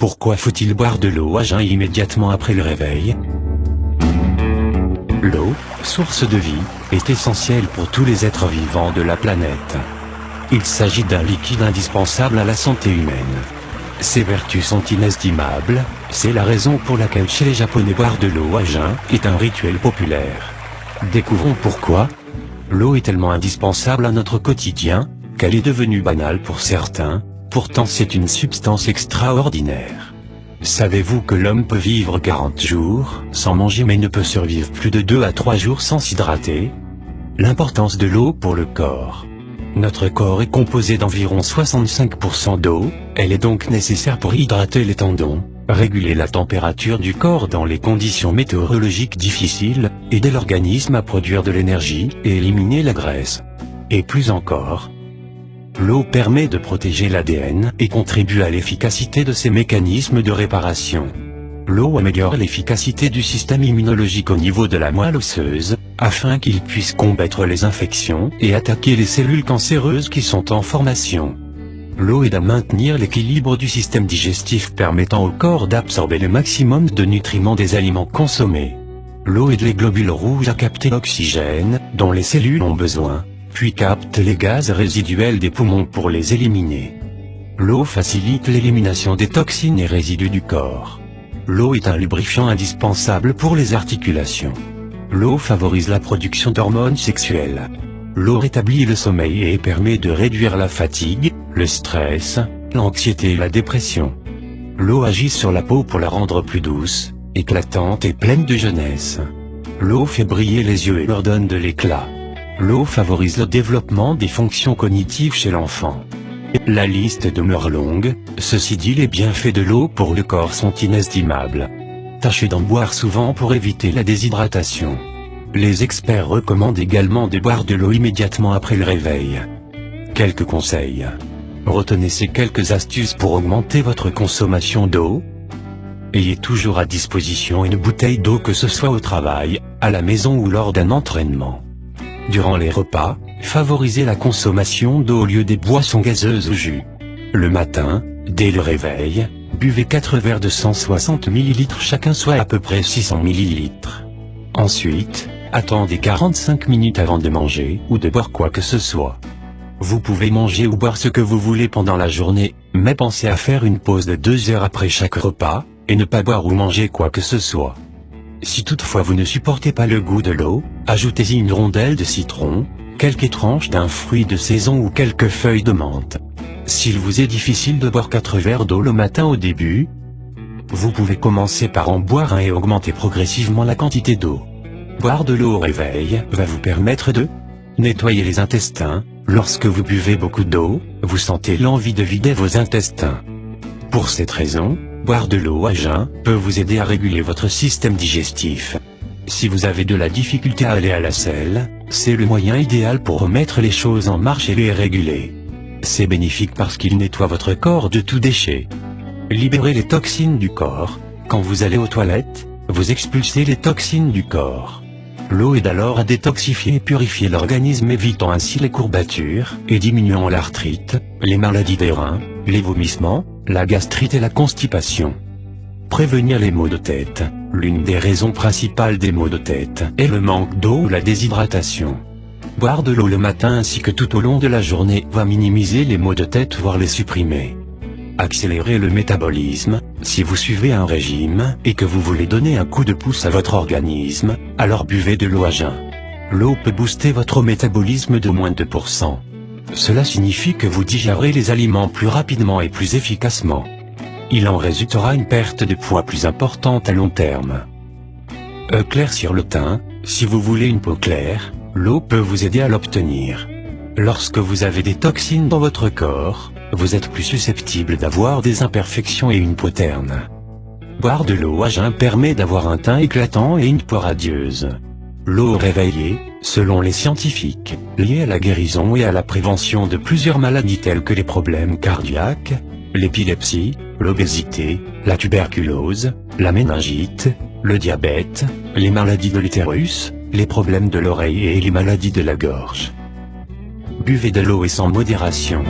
Pourquoi faut-il boire de l'eau à jeun immédiatement après le réveil? L'eau, source de vie, est essentielle pour tous les êtres vivants de la planète. Il s'agit d'un liquide indispensable à la santé humaine. Ses vertus sont inestimables, c'est la raison pour laquelle chez les Japonais boire de l'eau à jeun est un rituel populaire. Découvrons pourquoi. L'eau est tellement indispensable à notre quotidien, qu'elle est devenue banale pour certains, pourtant c'est une substance extraordinaire. Savez-vous que l'homme peut vivre 40 jours sans manger mais ne peut survivre plus de 2 à 3 jours sans s'hydrater? L'importance de l'eau pour le corps. Notre corps est composé d'environ 65% d'eau, elle est donc nécessaire pour hydrater les tendons, réguler la température du corps dans les conditions météorologiques difficiles, aider l'organisme à produire de l'énergie et éliminer la graisse. Et plus encore, l'eau permet de protéger l'ADN et contribue à l'efficacité de ses mécanismes de réparation. L'eau améliore l'efficacité du système immunologique au niveau de la moelle osseuse, afin qu'il puisse combattre les infections et attaquer les cellules cancéreuses qui sont en formation. L'eau aide à maintenir l'équilibre du système digestif permettant au corps d'absorber le maximum de nutriments des aliments consommés. L'eau aide les globules rouges à capter l'oxygène, dont les cellules ont besoin, puis capte les gaz résiduels des poumons pour les éliminer. L'eau facilite l'élimination des toxines et résidus du corps. L'eau est un lubrifiant indispensable pour les articulations. L'eau favorise la production d'hormones sexuelles. L'eau rétablit le sommeil et permet de réduire la fatigue, le stress, l'anxiété et la dépression. L'eau agit sur la peau pour la rendre plus douce, éclatante et pleine de jeunesse. L'eau fait briller les yeux et leur donne de l'éclat. L'eau favorise le développement des fonctions cognitives chez l'enfant. La liste demeure longue, ceci dit les bienfaits de l'eau pour le corps sont inestimables. Tâchez d'en boire souvent pour éviter la déshydratation. Les experts recommandent également de boire de l'eau immédiatement après le réveil. Quelques conseils. Retenez ces quelques astuces pour augmenter votre consommation d'eau. Ayez toujours à disposition une bouteille d'eau que ce soit au travail, à la maison ou lors d'un entraînement. Durant les repas, favorisez la consommation d'eau au lieu des boissons gazeuses ou jus. Le matin, dès le réveil, buvez 4 verres de 160 ml chacun, soit à peu près 600 ml. Ensuite, attendez 45 minutes avant de manger ou de boire quoi que ce soit. Vous pouvez manger ou boire ce que vous voulez pendant la journée, mais pensez à faire une pause de 2 heures après chaque repas, et ne pas boire ou manger quoi que ce soit. Si toutefois vous ne supportez pas le goût de l'eau, ajoutez-y une rondelle de citron, quelques tranches d'un fruit de saison ou quelques feuilles de menthe. S'il vous est difficile de boire 4 verres d'eau le matin au début, vous pouvez commencer par en boire un et augmenter progressivement la quantité d'eau. Boire de l'eau au réveil va vous permettre de nettoyer les intestins. Lorsque vous buvez beaucoup d'eau, vous sentez l'envie de vider vos intestins. Pour cette raison, boire de l'eau à jeun peut vous aider à réguler votre système digestif. Si vous avez de la difficulté à aller à la selle, c'est le moyen idéal pour remettre les choses en marche et les réguler. C'est bénéfique parce qu'il nettoie votre corps de tout déchet. Libérez les toxines du corps. Quand vous allez aux toilettes, vous expulsez les toxines du corps. L'eau aide alors à détoxifier et purifier l'organisme, évitant ainsi les courbatures et diminuant l'arthrite, les maladies des reins, les vomissements, la gastrite et la constipation. Prévenir les maux de tête. L'une des raisons principales des maux de tête est le manque d'eau ou la déshydratation. Boire de l'eau le matin ainsi que tout au long de la journée va minimiser les maux de tête, voire les supprimer. Accélérer le métabolisme. Si vous suivez un régime et que vous voulez donner un coup de pouce à votre organisme, alors buvez de l'eau à jeun. L'eau peut booster votre métabolisme de moins de 2%. Cela signifie que vous digérez les aliments plus rapidement et plus efficacement. Il en résultera une perte de poids plus importante à long terme. Éclaircir le teint. Si vous voulez une peau claire, l'eau peut vous aider à l'obtenir. Lorsque vous avez des toxines dans votre corps, vous êtes plus susceptible d'avoir des imperfections et une peau terne. Boire de l'eau à jeun permet d'avoir un teint éclatant et une peau radieuse. L'eau réveillée, selon les scientifiques, liée à la guérison et à la prévention de plusieurs maladies telles que les problèmes cardiaques, l'épilepsie, l'obésité, la tuberculose, la méningite, le diabète, les maladies de l'utérus, les problèmes de l'oreille et les maladies de la gorge. Buvez de l'eau et sans modération.